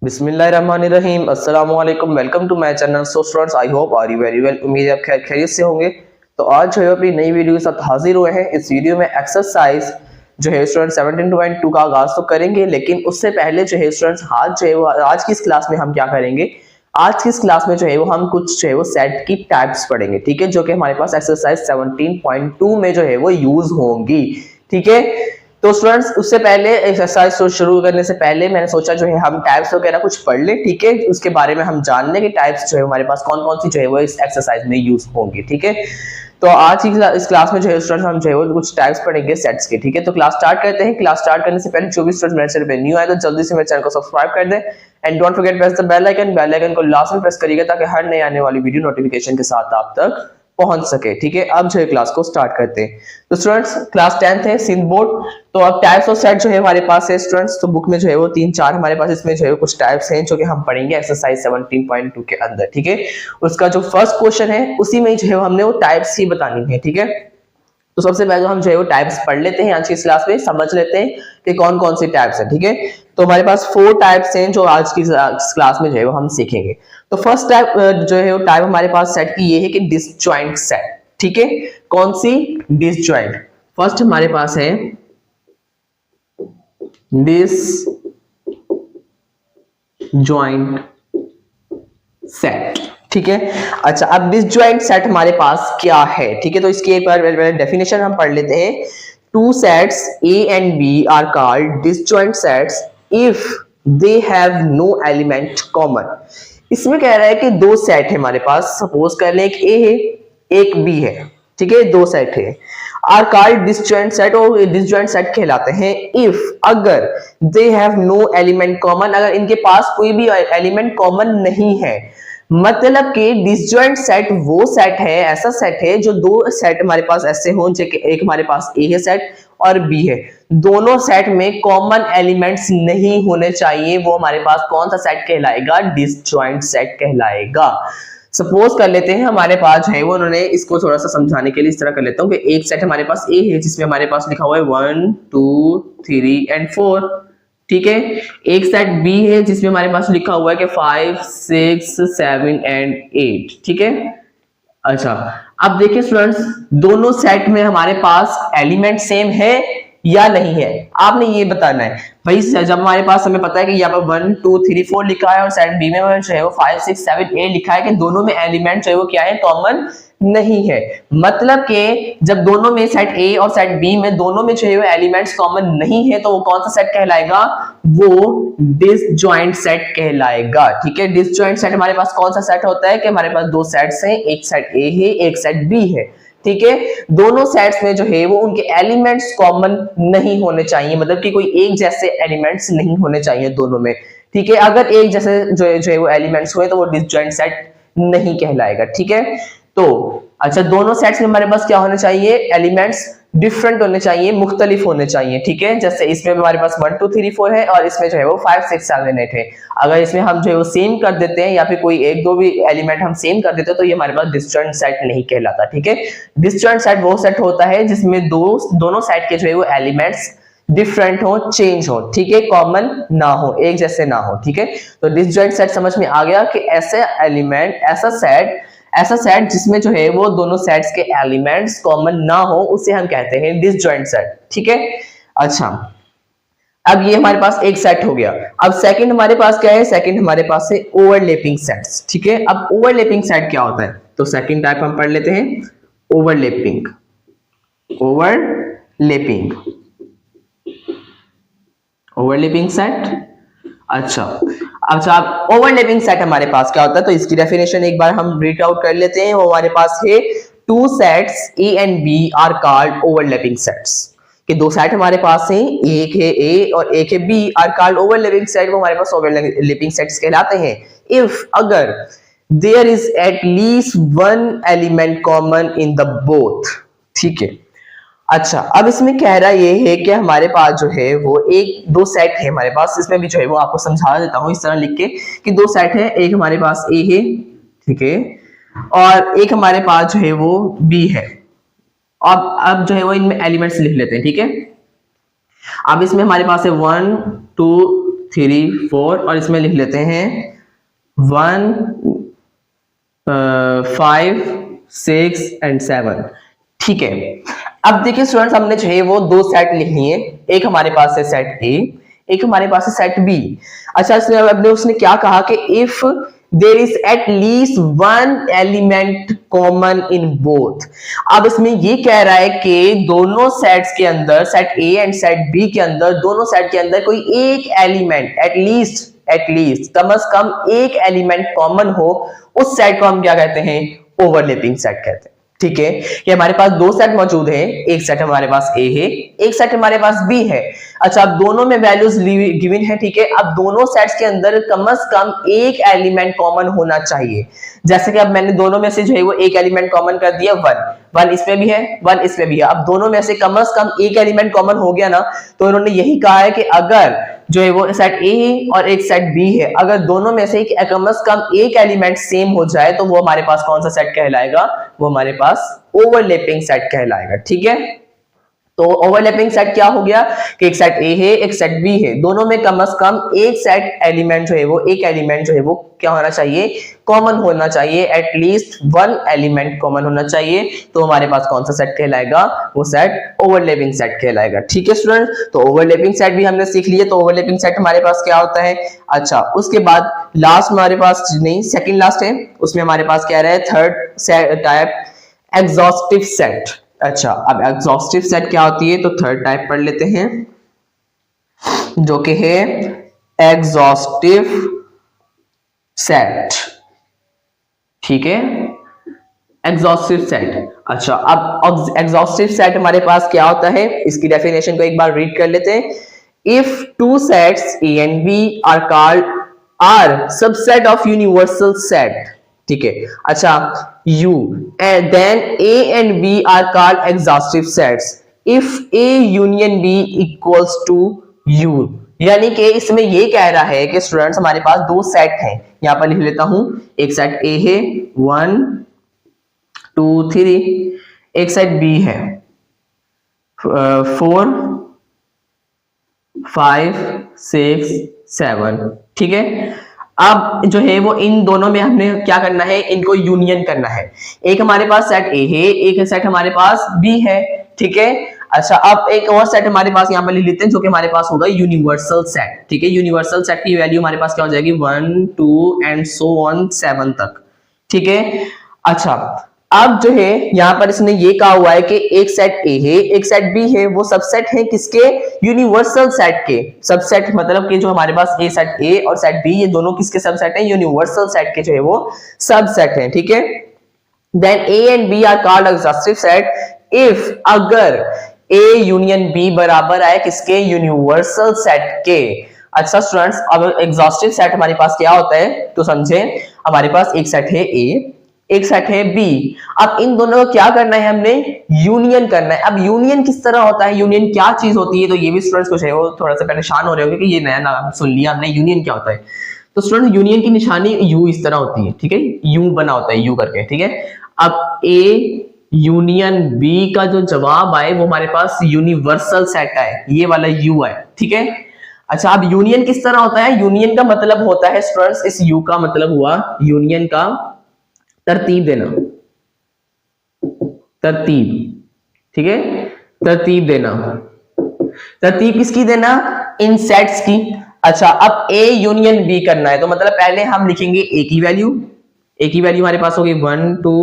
बिस्मिल्लाहिर्रहमानिर्रहीम अस्सलामु अलैकुम। Welcome to my channel. So students, I hope are you very well. उम्मीद है आप खैरियत से होंगे। तो आज जो है अपनी नई वीडियो के साथ हाजिर हुए हैं। इस वीडियो में एक्सरसाइज जो है स्टूडेंट 17.2 का आगाज तो करेंगे, लेकिन उससे पहले जो है स्टूडेंट्स आज जो है वो आज की इस क्लास में हम क्या करेंगे, आज की इस क्लास में जो है वो हम कुछ जो है वो सेट की टाइप्स पढ़ेंगे, ठीक है, जो कि हमारे पास एक्सरसाइज 17.2 में जो है वो यूज होंगी, ठीक है। तो स्टूडेंट्स, उससे पहले एक्सरसाइज शुरू करने से पहले मैंने सोचा जो है हम टाइप्स वगैरह कुछ पढ़ ले, ठीक है, उसके बारे में हम जान लें कि टाइप्स जो है हमारे पास कौन कौन सी जो है वो इस एक्सरसाइज में यूज होंगी, ठीक है। तो आज की इस क्लास में जो है स्टूडेंट्स हम जो है वो कुछ टाइप्स पढ़ेंगे सेट्स के, ठीक है। तो क्लास स्टार्ट करते हैं। क्लास स्टार्ट करने से पहले जो भी स्टूडेंट्स मेरे चैनल पे न्यू आए तो जल्दी से मेरे चैनल को सब्सक्राइब कर दें and don't forget press the bell icon को लास्ट में प्रेस करिएगा ताकि हर नई आने वाली वीडियो नोटिफिकेशन के साथ आप तक पहुंच सके, ठीक है। अब जो है क्लास को स्टार्ट करते हैं। तो स्टूडेंट्स, क्लास 10th है, सिंध बोर्ड। तो अब टाइप्स ऑफ सेट जो है हमारे पास है स्टूडेंट्स, तो बुक में जो है वो 3-4 हमारे पास इसमें जो है कुछ टाइप्स हैं जो कि हम पढ़ेंगे एक्सरसाइज 17.2 के अंदर, ठीक है। उसका जो फर्स्ट क्वेश्चन है उसी में जो है हमने वो टाइप्स ही बतानी है, ठीक है। तो सबसे पहले हम जो है वो टाइप्स पढ़ लेते हैं, आज की क्लास में समझ लेते हैं कि कौन कौन सी टाइप्स हैं, ठीक है। तो हमारे पास 4 टाइप्स हैं जो आज की क्लास में जो है वो हम सीखेंगे। तो फर्स्ट टाइप जो है वो टाइप हमारे पास सेट की ये है कि डिसजॉइंट सेट, ठीक है। कौन सी? डिसजॉइंट। फर्स्ट हमारे पास है डिसजॉइंट सेट, ठीक है। अच्छा, अब डिसजॉइंट सेट हमारे पास क्या है, ठीक है। तो इसकी एक बार डेफिनेशन हम पढ़ लेते हैं। Two sets A and B are called disjoint sets if they have no element common। इसमें कह रहा है कि दो सेट है हमारे पास, सपोज कर लें एक A है एक B है, ठीक है, दो सेट है, आर कॉल्ड डिसजॉइंट सेट, और डिसजॉइंट सेट कहलाते हैं इफ अगर they have no element common, अगर इनके पास कोई भी एलिमेंट कॉमन नहीं है। मतलब कि डिसजॉइंट सेट वो सेट है, ऐसा सेट है जो दो सेट हमारे पास ऐसे हो, एक हमारे पास ए है सेट और बी है, दोनों सेट में कॉमन एलिमेंट्स नहीं होने चाहिए, वो हमारे पास कौन सा सेट कहलाएगा? डिसजॉइंट सेट कहलाएगा। सपोज कर लेते हैं हमारे पास है वो, उन्होंने इसको थोड़ा सा समझाने के लिए इस तरह कर लेता हूं कि एक सेट हमारे पास ए है जिसमें हमारे पास लिखा हुआ है 1 2 3 एंड 4, ठीक है। एक सेट बी है जिसमें हमारे पास लिखा हुआ है कि 5 6 7 एंड 8, ठीक है। अच्छा, अब देखिए स्टूडेंट्स, दोनों सेट में हमारे पास एलिमेंट सेम है या नहीं है, आपने ये बताना है भाई। जब हमारे पास हमें पता है कि यहाँ पर 1 2 3 4 लिखा है और सेट बी में जो है वो 5 6 7 8 लिखा है कि दोनों में एलिमेंट जो है वो क्या है? कॉमन नहीं है। मतलब कि जब दोनों में सेट ए और सेट बी में दोनों में जो है वो एलिमेंट्स कॉमन नहीं है, तो वो कौन सा सेट कहलाएगा? वो डिसजॉइंट सेट कहलाएगा, ठीक है। डिसजॉइंट सेट हमारे पास कौन सा सेट होता है कि हमारे पास दो सेट्स हैं, एक सेट ए है एक सेट बी है, ठीक है। दोनों सेट्स में जो है वो उनके एलिमेंट्स कॉमन नहीं होने चाहिए, मतलब कि कोई एक जैसे एलिमेंट्स नहीं होने चाहिए दोनों में, ठीक है। अगर एक जैसे जो है वो एलिमेंट्स हुए तो वो डिसजॉइंट सेट नहीं कहलाएगा, ठीक है। तो अच्छा, दोनों सेट्स में हमारे पास क्या होने चाहिए? एलिमेंट्स डिफरेंट होने चाहिए, मुख्तलिफ होने चाहिए, ठीक है। जैसे इसमें हमारे पास 1 2 3 4 है और इसमें जो है वो 5 6 7 8 है। अगर इसमें हम जो है वो सेम कर देते हैं या फिर कोई एक दो भी एलिमेंट हम सेम कर देते हैं तो ये हमारे पास डिसजॉइंट सेट नहीं कहलाता, ठीक है। डिसजॉइंट सेट वो सेट होता है जिसमें दोनों सेट के जो है वो एलिमेंट्स डिफरेंट हो, चेंज हो, ठीक है, कॉमन ना हो, एक जैसे ना हो, ठीक है। तो डिसजॉइंट सेट समझ में आ गया कि ऐसे एलिमेंट, ऐसा सेट जिसमें जो है वो दोनों सेट्स के एलिमेंट्स कॉमन ना हो, उसे हम कहते हैं डिसजॉइंट सेट, ठीक है। अच्छा, अब ये हमारे पास एक सेट हो गया। अब सेकंड हमारे पास क्या है? सेकंड हमारे पास है ओवरलैपिंग सेट्स, ठीक है। अब ओवरलैपिंग सेट क्या होता है? तो सेकंड टाइप हम पढ़ लेते हैं, ओवरलैपिंग। Overlapping set. अच्छा, अब ओवरलैपिंग सेट हमारे पास क्या होता है? तो इसकी डेफिनेशन एक बार हम रीड आउट कर लेते हैं। वो हमारे पास है two sets A and B are called overlapping sets, कि दो सेट हमारे पास हैं, एक है ए और एक है B, are called overlapping set, वो हमारे पास ओवरलैपिंग सेट्स कहलाते हैं इफ अगर there is at least one element common in the both, ठीक है। अच्छा, अब इसमें कह रहा ये है कि हमारे पास जो है वो एक दो सेट है हमारे पास, इसमें भी जो है वो आपको समझा देता हूं इस तरह लिख के कि दो सेट है, एक हमारे पास ए है, ठीक है, और एक हमारे पास जो है वो बी है। अब जो है वो इनमें एलिमेंट्स लिख लेते हैं, ठीक है। अब इसमें हमारे पास है 1 2 3 4 और इसमें लिख लेते हैं 1 5 6 एंड 7। ठीक है, अब देखिए स्टूडेंट्स, हमने जो है वो दो सेट लिख लिए, एक हमारे पास है सेट ए, एक हमारे पास है सेट बी। अच्छा, इसमें उसने क्या कहा कि if there is at least one element common in both. अब इसमें ये कह रहा है कि दोनों सेट्स के अंदर, set A and set B के अंदर, दोनों सेट के अंदर कोई एक एलिमेंट एटलीस्ट कम से कम एक एलिमेंट कॉमन हो, उस सेट को हम क्या कहते हैं? ओवरलैपिंग सेट कहते हैं। ठीक है, कि हमारे पास दो सेट मौजूद है, एक सेट हमारे पास ए है, एक सेट हमारे पास बी है। अच्छा, अब दोनों में वैल्यूज गिवन है। ठीक है, अब दोनों सेट्स के अंदर कम से कम एक एलिमेंट कॉमन होना चाहिए। जैसे कि अब मैंने दोनों में से जो है वो एक एलिमेंट कॉमन कर दिया, वन इसमें भी है, वन इसमें भी है। अब दोनों में से कम एक एलिमेंट कॉमन हो गया ना, तो इन्होंने यही कहा है कि अगर जो है वो सेट ए है और एक सेट बी है, अगर दोनों में से कम एक एलिमेंट सेम हो जाए तो वो हमारे पास कौन सा सेट कहलाएगा? वो हमारे पास ओवरलैपिंग सेट कहलाएगा। ठीक है, तो ओवरलैपिंग सेट क्या हो गया कि एक सेट ए है, एक सेट बी है, दोनों में कम से कम एक सेट एलिमेंट जो है वो, एक एलिमेंट जो है वो क्या होना चाहिए? कॉमन होना चाहिए, एटलीस्ट वन एलिमेंट कॉमन होना चाहिए। तो हमारे पास कौन सा सेट कहलाएगा? वो सेट ओवरलैपिंग सेट कहलाएगा। ठीक है स्टूडेंट, तो ओवरलैपिंग सेट भी हमने सीख लिया। तो ओवरलैपिंग सेट हमारे पास क्या होता है? अच्छा, उसके बाद लास्ट हमारे पास नहीं, सेकंड लास्ट है, उसमें हमारे पास क्या रहा है? Third type exhaustive set. अच्छा, अब एग्जॉस्टिव सेट क्या होती है? तो थर्ड टाइप पढ़ लेते हैं, जो कि है एग्जॉस्टिव सेट। ठीक है, एग्जॉस्टिव सेट। अच्छा, अब एग्जॉस्टिव सेट हमारे पास क्या होता है? इसकी डेफिनेशन को एक बार रीड कर लेते हैं। If two sets A and B are called are subset of universal set. ठीक है, अच्छा, U and then A and B are called exhaustive sets if A union B equals to U। यानी कि इसमें ये कह रहा है कि स्टूडेंट्स हमारे पास दो सेट हैं, यहां पर लिख लेता हूं, एक सेट A है 1 2 3, एक सेट B है 4 5 6 7। ठीक है, अब जो है वो इन दोनों में हमने क्या करना है? इनको यूनियन करना है। एक हमारे पास सेट ए है, एक सेट हमारे पास बी है। ठीक है, अच्छा, अब एक और सेट हमारे पास यहाँ पर लिख लेते हैं, जो कि हमारे पास होगा यूनिवर्सल सेट। ठीक है, यूनिवर्सल सेट की वैल्यू हमारे पास क्या हो जाएगी? 1 2 एंड सो ऑन 7 तक। ठीक है, अच्छा, अब जो है यहां पर इसने ये कहा हुआ है कि एक सेट ए है, एक सेट बी है, वो सबसेट है किसके? यूनिवर्सल सेट के। सबसेट मतलब कि जो हमारे पास ए सेट ए और सेट बी, ये दोनों किसके सबसेट है? यूनिवर्सल सेट के जो है वो सबसेट है। ठीक है, then A and B are called exhaustive set if अगर ए यूनियन बी बराबर आए किसके? यूनिवर्सल सेट के। अच्छा स्टूडेंट्स, अब एग्जॉस्टिव सेट हमारे पास क्या होता है तो समझे। हमारे पास एक सेट है ए, एक सेट है बी। अब इन दोनों को क्या करना है? हमने यूनियन करना है। अब यूनियन किस तरह होता है? यूनियन क्या चीज होती है? तो ये भी स्टूडेंट्स कुछ है वो थोड़ा सा परेशान हो रहे होंगे कि ये नया नाम सुन लिया हमने, यूनियन क्या होता है। तो स्टूडेंट, यूनियन की निशानी यू इस तरह होती है। ठीक है, यू बना होता है, यू करके। ठीक है, अब ए यूनियन बी का जो जवाब आए वो हमारे पास यूनिवर्सल सेट आए, ये वाला यू है। ठीक है, अच्छा, अब यूनियन किस तरह होता है? यूनियन का मतलब होता है स्टूडेंट्स, इस यू का मतलब हुआ यूनियन का तरतीब देना, तरतीब। ठीक है, तरतीब देना। तरतीब किसकी देना? इन सेट्स की। अच्छा, अब ए यूनियन बी करना है तो मतलब पहले हम लिखेंगे ए की वैल्यू, ए की वैल्यू हमारे पास होगी 1 2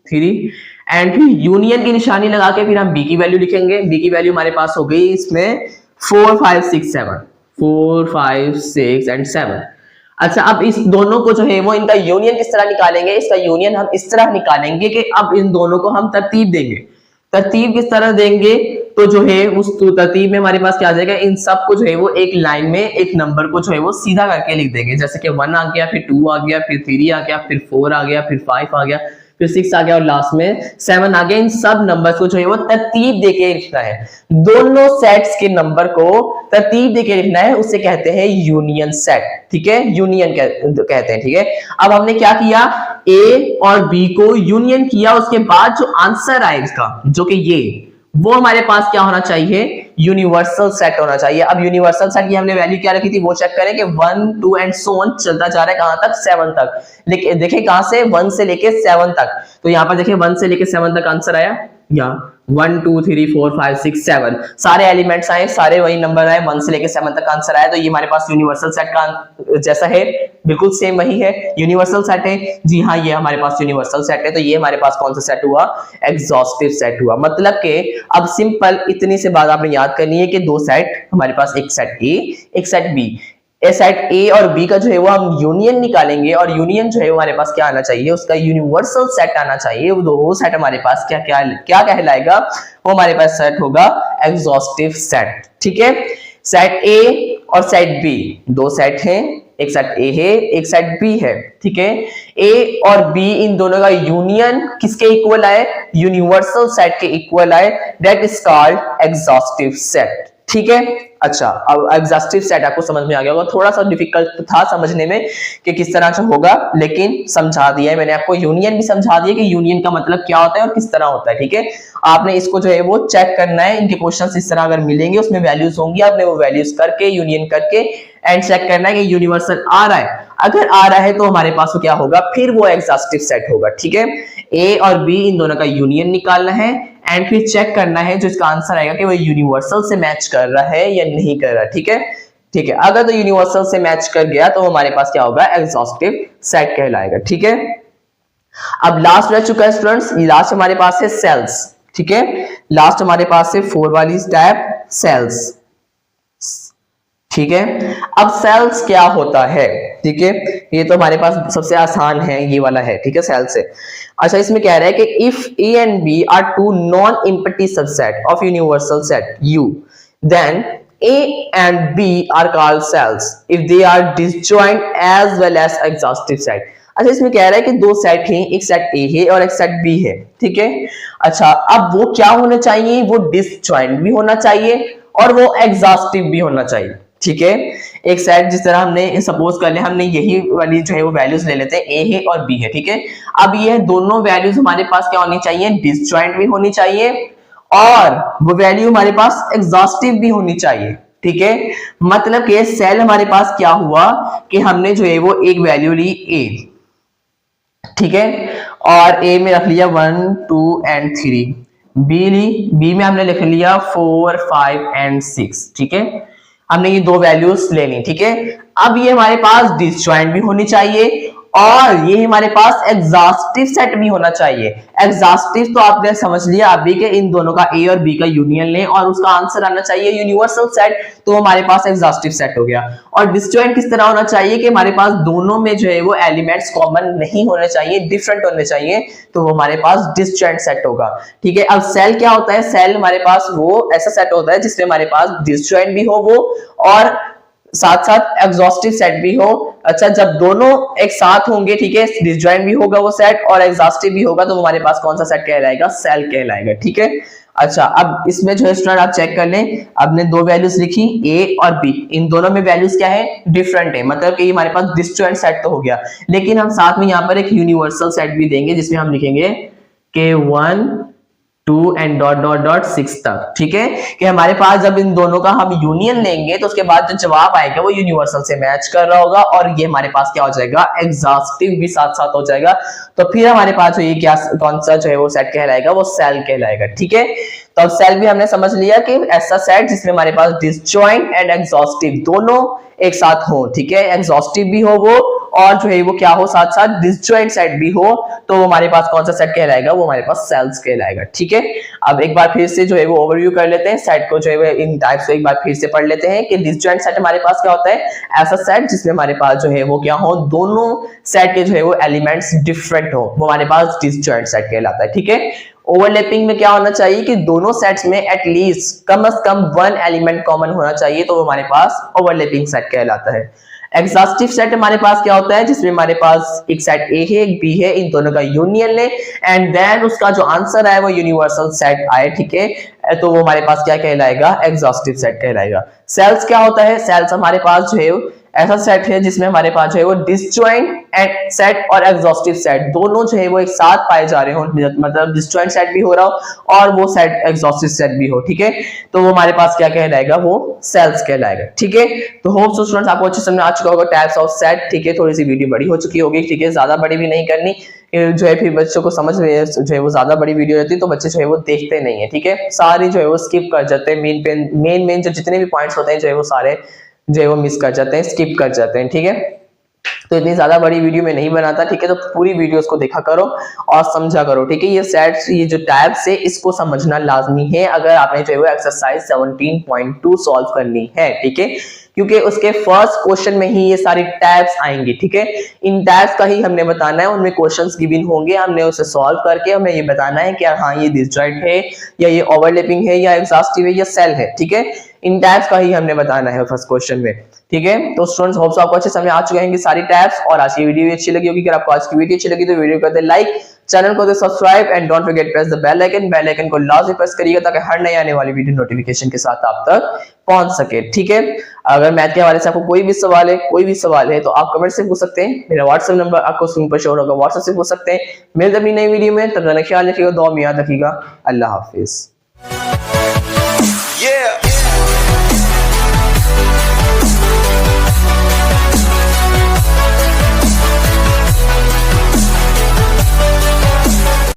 3 एंड फिर यूनियन की निशानी लगा के फिर हम बी की वैल्यू लिखेंगे। बी की वैल्यू हमारे पास हो गई इसमें 4 5 6 7, 4 5 6 एंड 7। अच्छा, अब इस दोनों को जो है वो इनका यूनियन किस तरह निकालेंगे? इसका यूनियन हम इस तरह निकालेंगे कि अब इन दोनों को हम तरतीब देंगे। तरतीब किस तरह देंगे? तो जो है उस तरतीब में हमारे पास क्या आ जाएगा? इन सब को जो है वो एक लाइन में एक नंबर को जो है वो सीधा करके लिख देंगे। जैसे कि 1 आ गया, फिर 2 आ गया, फिर 3 आ गया, फिर 4 आ गया, फिर 5 आ गया, फिर 6 आ गया और लास्ट में 7 आ गया। इन सब नंबर्स को जो है वो तरतीब देके लिखना है। दोनों सेट्स के नंबर को तरतीब देके लिखना है, उसे कहते हैं यूनियन सेट। ठीक है, यूनियन कहते हैं। ठीक है, अब हमने क्या किया? ए और बी को यूनियन किया, उसके बाद जो आंसर आए इसका, जो कि ये वो हमारे पास क्या होना चाहिए, यूनिवर्सल सेट होना चाहिए। अब यूनिवर्सल सेट की हमने वैल्यू क्या रखी थी, वो चेक करें कि 1 2 एंड सो ऑन चलता जा रहा है कहां तक, 7 तक। लेकिन देखिए कहां से, 1 से लेके 7 तक। तो यहां पर देखिए 1 से लेके 7 तक आंसर आया, या 1 2 3 4 5 6 7 सारे एलिमेंट्स आए, सारे वही नंबर आए, 1 से लेके 7 तक आंसर आया। तो ये हमारे पास यूनिवर्सल सेट का जैसा है, बिल्कुल सेम वही है, यूनिवर्सल सेट है। जी हाँ, ये हमारे पास यूनिवर्सल सेट है। तो ये हमारे पास कौन सा सेट हुआ, एग्जॉस्टिव सेट हुआ। मतलब कि अब सिंपल इतनी से बात आपने याद करनी है कि दो सेट हमारे पास, एक सेट ए एक सेट बी। सेट ए और बी का जो है वो हम यूनियन निकालेंगे, और यूनियन जो है वो हमारे पास क्या आना चाहिए, उसका यूनिवर्सल सेट आना चाहिए। वो सेट हमारे पास क्या क्या क्या कहलाएगा, वो हमारे पास सेट होगा एग्जॉस्टिव सेट। ठीक है, सेट ए और सेट बी दो सेट हैं, एक सेट ए है एक सेट बी है। ठीक है, ए और बी इन दोनों का यूनियन किसके इक्वल आए, यूनिवर्सल सेट के इक्वल आए, that is called exhaustive set. ठीक है, अच्छा अब एग्जॉस्टिव सेट आपको समझ में आ गया होगा। थोड़ा सा डिफिकल्ट था समझने में कि किस तरह से होगा, लेकिन समझा दिया है मैंने आपको। यूनियन भी समझा दिया कि यूनियन का मतलब क्या होता है और किस तरह होता है। ठीक है, आपने इसको जो है वो चेक करना है, इनके क्वेश्चंस इस तरह अगर मिलेंगे उसमें वैल्यूज होंगी, आपने वो वैल्यूज करके यूनियन करके एंड चेक करना है कि यूनिवर्सल आ रहा है। अगर आ रहा है तो हमारे पास वो क्या होगा, फिर वो एग्जॉस्टिव सेट होगा। ठीक है, ए और बी इन दोनों का यूनियन निकालना है एंड फिर चेक करना है जो इसका आंसर आएगा कि वो यूनिवर्सल से मैच कर रहा है या नहीं कर रहा। ठीक है, ठीक है, अगर तो यूनिवर्सल से मैच कर गया तो हमारे पास क्या होगा, एग्जॉस्टिव सेट कहलाएगा। ठीक है, अब लास्ट रह चुका है स्टूडेंट्स, लास्ट हमारे पास है सेल्स। ठीक है, लास्ट हमारे पास है 4 वाली स्टेप, सेल्स। ठीक है, अब सेल्स क्या होता है, ठीक है, ये तो हमारे पास सबसे आसान है, ये वाला है। ठीक है, सेल से। अच्छा, इसमें कह रहा है कि if A and B are two non empty subset of universal set U, then A and B are called cells if they are disjoint as well as exhaustive set। अच्छा, इसमें कह रहा है कि दो सेट हैं, एक सेट A है और एक सेट B है। ठीक है, अच्छा अब वो क्या होना चाहिए, वो डिसजॉइंट भी होना चाहिए और वो एग्जॉस्टिव भी होना चाहिए। ठीक है, एक सेट जिस तरह हमने सपोज कर ले, हमने यही वाली जो है वो वैल्यूज ले लेते हैं, ए है और बी है। ठीक है, अब ये दोनों वैल्यूज हमारे पास क्या होनी चाहिए, डिसजॉइंट भी होनी चाहिए और वो वैल्यू हमारे पास एग्जॉस्टिव भी होनी चाहिए। ठीक है, मतलब कि सेल हमारे पास क्या हुआ कि हमने जो है वो एक वैल्यू ली ए, ठीक है, और ए में रख लिया 1 2 एंड 3, बी ली, बी में हमने लिख लिया 4 5 एंड 6। ठीक है, हमने ये दो वैल्यूज ले ली। ठीक है, अब ये हमारे पास डिसजॉइंट भी होनी चाहिए और ये हमारे पास एग्जॉस्टिव सेट भी होना चाहिए। एग्जॉस्टिव तो आपने समझ लिया अभी के इन दोनों का ए और बी का यूनियन लें और उसका आंसर आना चाहिए यूनिवर्सल सेट, तो हमारे पास एग्जॉस्टिव सेट हो गया। और डिसजॉइंट किस तरह होना चाहिए कि हमारे पास दोनों में जो है वो एलिमेंट्स कॉमन नहीं होने चाहिए, डिफरेंट होने चाहिए, तो वो हमारे पास डिसजॉइंट सेट होगा। ठीक है, अब सेल क्या होता है, सेल हमारे पास वो ऐसा सेट होता है जिसमें हमारे पास डिसजॉइंट भी हो वो और साथ साथ एग्जॉस्टिव सेट भी हो। अच्छा, जब दोनों एक साथ होंगे, ठीक है, डिसजॉइंट भी होगा वो सेट और एग्जॉस्टिव भी होगा, तो हमारे पास कौन सा सेट कहलाएगा, सेल कहलाएगा। ठीक है, अच्छा अब इसमें जो है स्टूडेंट आप चेक कर लें, आपने दो वैल्यूज लिखी ए और बी, इन दोनों में वैल्यूज क्या है, डिफरेंट है, मतलब कि हमारे पास डिसजॉइंट सेट तो हो गया, लेकिन हम साथ में यहाँ पर एक यूनिवर्सल सेट भी देंगे जिसमें हम लिखेंगे के 1 2 एंड डॉट डॉट डॉट 6 तक। ठीक है, कि हमारे पास जब इन दोनों का हम यूनियन लेंगे तो उसके बाद जो जवाब आएगा वो यूनिवर्सल से मैच कर रहा होगा और ये हमारे पास क्या हो जाएगा, एग्जॉस्टिव भी साथ साथ हो जाएगा। तो फिर हमारे पास जो ये क्या कौन सा जो है वो सेट कहलाएगा, वो सेल कहलाएगा। ठीक है, तो अब सेल भी हमने समझ लिया कि ऐसा सेट जिसमें हमारे पास डिसजॉइंट एंड एग्जॉस्टिव दोनों एक साथ हो। ठीक है, एग्जॉस्टिव भी हो वो और जो है वो क्या हो, साथ साथ डिसजॉइंट सेट भी हो, तो हमारे पास कौन सा सेट कहलाएगा, वो हमारे पास सेल्स कहलाएगा। ठीक है, अब एक बार फिर से जो है वो ओवरव्यू कर लेते हैं सेट को, जो है इन टाइप्स को एक बार फिर से पढ़ लेते हैं कि डिसजॉइंट सेट हमारे पास क्या होता है, ऐसा सेट जिसमें हमारे पास जो है वो क्या हो, दोनों सेट के जो है वो एलिमेंट्स डिफरेंट हो, वो हमारे पास डिसजॉइंट सेट कहलाता है। ठीक है, ओवरलैपिंग में क्या होना चाहिए कि दोनों सेट्स में एटलीस्ट कम से कम 1 एलिमेंट कॉमन होना चाहिए, तो वो हमारे पास ओवरलैपिंग सेट कहलाता है। एग्जॉस्टिव सेट हमारे पास क्या होता है, जिसमें हमारे पास एक सेट ए है एक बी है, इन दोनों का यूनियन ले एंड देन उसका जो आंसर आए वो यूनिवर्सल सेट आए। ठीक है, तो वो हमारे पास क्या कहलाएगा, एग्जॉस्टिव सेट कहलाएगा। सेल्स क्या होता है, सेल्स हमारे पास जो है ऐसा सेट है जिसमें हमारे पास जो है वो डिसजॉइंट एंड सेट और एग्जॉस्टिव सेट दोनों जो है वो एक साथ पाए जा रहे हो, मतलब डिसजॉइंट सेट भी हो रहा हो और वो सेट एग्जॉस्टिव सेट भी हो, ठीक है, तो वो हमारे पास क्या कहलाएगा, वो सेल्स कहलाएगा, ठीक है। तो होप सो स्टूडेंट्स आपको अच्छे समझ आ चुका होगा टाइप्स ऑफ सेट, ठीक है। थोड़ी सी वीडियो बड़ी हो चुकी होगी, ठीक है, ज्यादा बड़ी भी नहीं करनी, जो है फिर बच्चों को समझ में जो है वो ज्यादा बड़ी वीडियो रहती है तो बच्चे जो है वो देखते नहीं है, ठीक है, सारी जो है वो स्किप कर जाते हैं, मेन जो जितने भी पॉइंट्स होते हैं जो है वो सारे जो है वो मिस कर जाते हैं, स्किप कर जाते हैं, ठीक है। तो इतनी ज्यादा बड़ी वीडियो में नहीं बनाता, ठीक है, तो पूरी वीडियोस को देखा करो और समझा करो, ठीक है। ये सेट्स, ये जो टैब्स है इसको समझना लाजमी है अगर आपने जो है वो एक्सरसाइज 17.2 सॉल्व करनी है, ठीक है, क्योंकि उसके फर्स्ट क्वेश्चन में ही ये सारी टैब्स आएंगी, ठीक है। इन टैब्स का ही हमने बताना है, उनमें क्वेश्चंस गिवन होंगे, हमने उसे सॉल्व करके हमें ये बताना है कि हाँ ये डिसजॉइंट है या ये ओवरलैपिंग है या एग्जॉस्टिव है या सेल है, ठीक है। इन टैब्स का ही हमने बताना है फर्स्ट क्वेश्चन में, ठीक है। तो स्टूडेंट्स होप्स आपको अच्छे समझ आ चुके हैं सारी टैब्स, और आज की वीडियो भी अच्छी लगी होगी। अगर आपको आज की वीडियो अच्छी लगी तो वीडियो को दे लाइक, चैनल को दे subscribe and don't forget press the bell icon को लाजमी प्रेस करिएगा ताकि हर नई आने वाली वीडियो नोटिफिकेशन के साथ आप तक पहुंच सके, ठीक है। अगर मैथ के हवाले से आपको कोई भी सवाल है तो आप कमेंट से पूछ सकते हैं, मेरा व्हाट्सएप नंबर आपको स्क्रीन पर शो होगा, व्हाट्सएप से पूछ सकते हैं। मिलते हैं अपनी नई वीडियो में, तब तक ख्याल रखिएगा, दुआ में याद रखिएगा, अल्लाह हाफिज।